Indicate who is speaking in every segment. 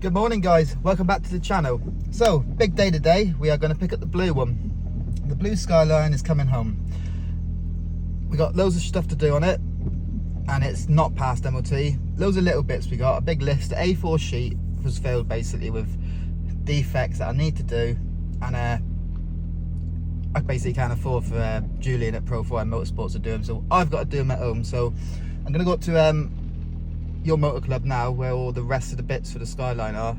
Speaker 1: Good morning guys, welcome back to the channel. So, big day today, we are going to pick up the blue one. The blue Skyline is coming home. We got loads of stuff to do on it and it's not past MOT. Loads of little bits we got, a big list, the A4 sheet was filled basically with defects that I need to do, and I basically can't afford for Julian at Pro 4 Motorsports to do them, so I've got to do them at home. So I'm going to go up to your motor club now, where all the rest of the bits for the Skyline are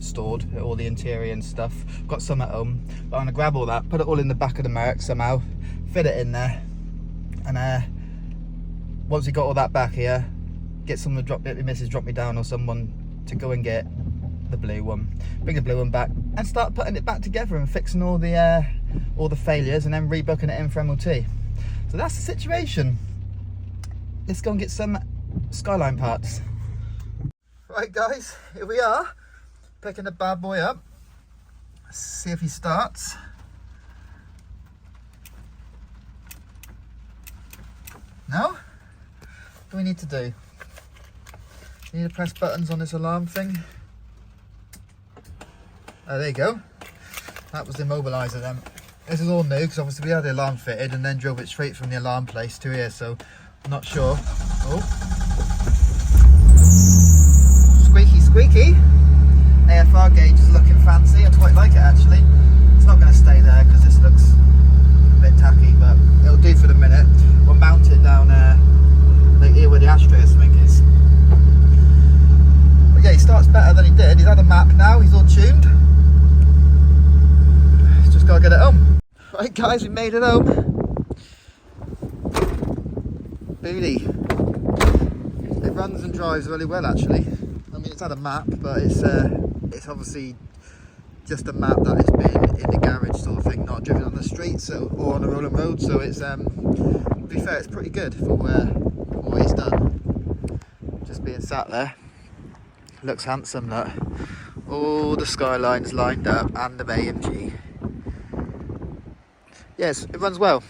Speaker 1: stored, all the interior and stuff. Got some at home, but I'm gonna grab all that, put it all in the back of the Merc somehow, fit it in there, and once we got all that back here, get someone to drop it, Mrs. drop me down, or someone to go and get the blue one, bring the blue one back, and start putting it back together and fixing all the failures, and then rebooking it in for MOT. So that's the situation. Let's go and get some Skyline parts. Right guys, here we are, picking the bad boy up. Let's see if he starts. No? What do we need to do? Need to press buttons on this alarm thing. Oh, there you go. That was the immobiliser then. This is all new because obviously we had the alarm fitted and then drove it straight from the alarm place to here, so I'm not sure. Oh. Squeaky. AFR gauge is looking fancy. I quite like it actually. It's not going to stay there because this looks a bit tacky, but it'll do for the minute. We'll mount it down like here where the ashtray or something is. But yeah, he starts better than he did. He's had a map now. He's all tuned. Just got to get it home. Right guys, we made it home. Booty. It runs and drives really well actually. I mean, it's had a map, but it's obviously just a map that has been in the garage sort of thing, not driven on the street, so, or on a rolling road. So it's to be fair, it's pretty good for what he's done. Just being sat there, looks handsome. Look, all the Skylines lined up and the AMG. Yes, it runs well,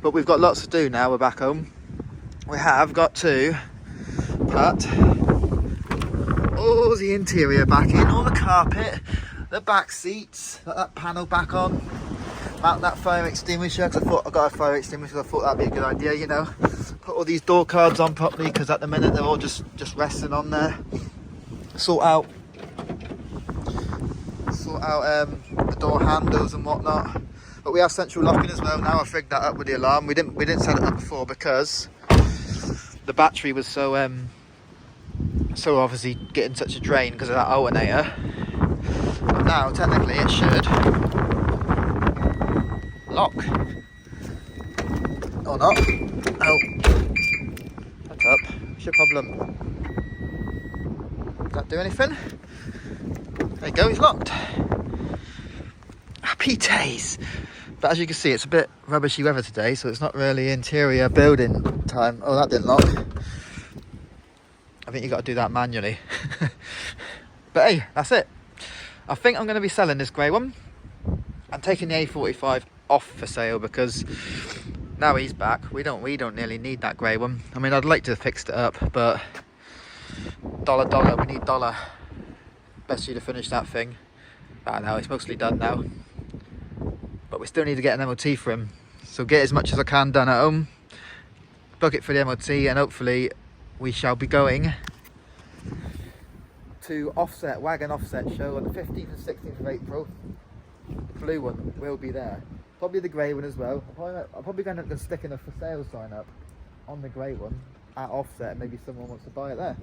Speaker 1: but we've got lots to do now. We're back home. We have got to put all the interior back in, all the carpet, the back seats, that panel back on, mount that fire extinguisher, because I thought I got a fire extinguisher, I thought that'd be a good idea, you know. Put all these door cards on properly, because at the minute they're all just resting on there. Sort out the door handles and whatnot. But we have central locking as well now. I've rigged that up with the alarm. We didn't set it up before because the battery was so obviously getting such a drain because of that alternator. But now technically it should lock or not. Oh, that's up. What's your problem? Does that do anything? There you go, he's locked. Happy days. But as you can see, it's a bit rubbishy weather today, so it's not really interior building time. Oh, that didn't lock. I think you got to do that manually. But hey, that's it. I think I'm going to be selling this grey one. I'm taking the A45 off for sale because now he's back. We don't nearly need that grey one. I mean, I'd like to have fixed it up, but dollar, we need dollar. Best you to finish that thing. Ah, no, it's mostly done now. But we still need to get an MOT for him. So get as much as I can done at home. Book it for the MOT, and hopefully we shall be going to Wagon Offset show on the 15th and 16th of April. The blue one will be there. Probably the grey one as well. I'm probably going to stick in a for sale sign up on the grey one at Offset, and maybe someone wants to buy it there.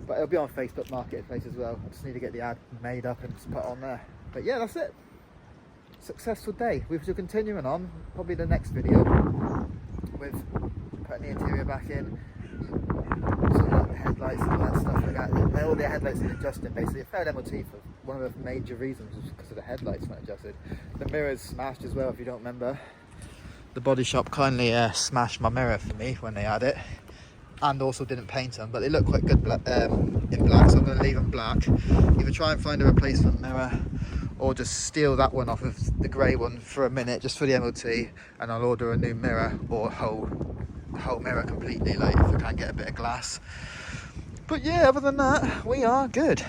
Speaker 1: But it'll be on Facebook Marketplace as well. I just need to get the ad made up and just put it on there. But yeah, that's it. Successful day. We shall continuing on, probably the next video, with putting the interior back in, sort of the headlights and all that stuff like that. All the headlights are adjusted basically. I failed MOT for one of the major reasons was because of the headlights not adjusted. The mirror's smashed as well, if you don't remember. The body shop kindly smashed my mirror for me when they had it, and also didn't paint them, but they look quite good in black, so I'm going to leave them black. Either try and find a replacement mirror or just steal that one off of the grey one for a minute just for the MOT, and I'll order a new mirror or a whole mirror completely, like if I can't get a bit of glass. But yeah, other than that, we are good.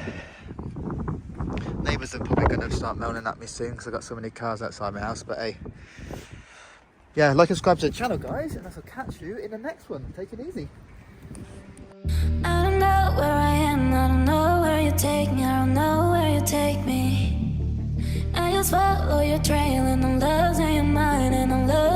Speaker 1: neighbours are probably going to start moaning at me soon because I've got so many cars outside my house, but hey. Yeah, like and subscribe to the channel, guys, and I'll catch you in the next one. Take it easy.
Speaker 2: I don't know where I am, I don't know where you take me, I don't know where you take me. I just follow your trail and I'm losing your mind and I'm losing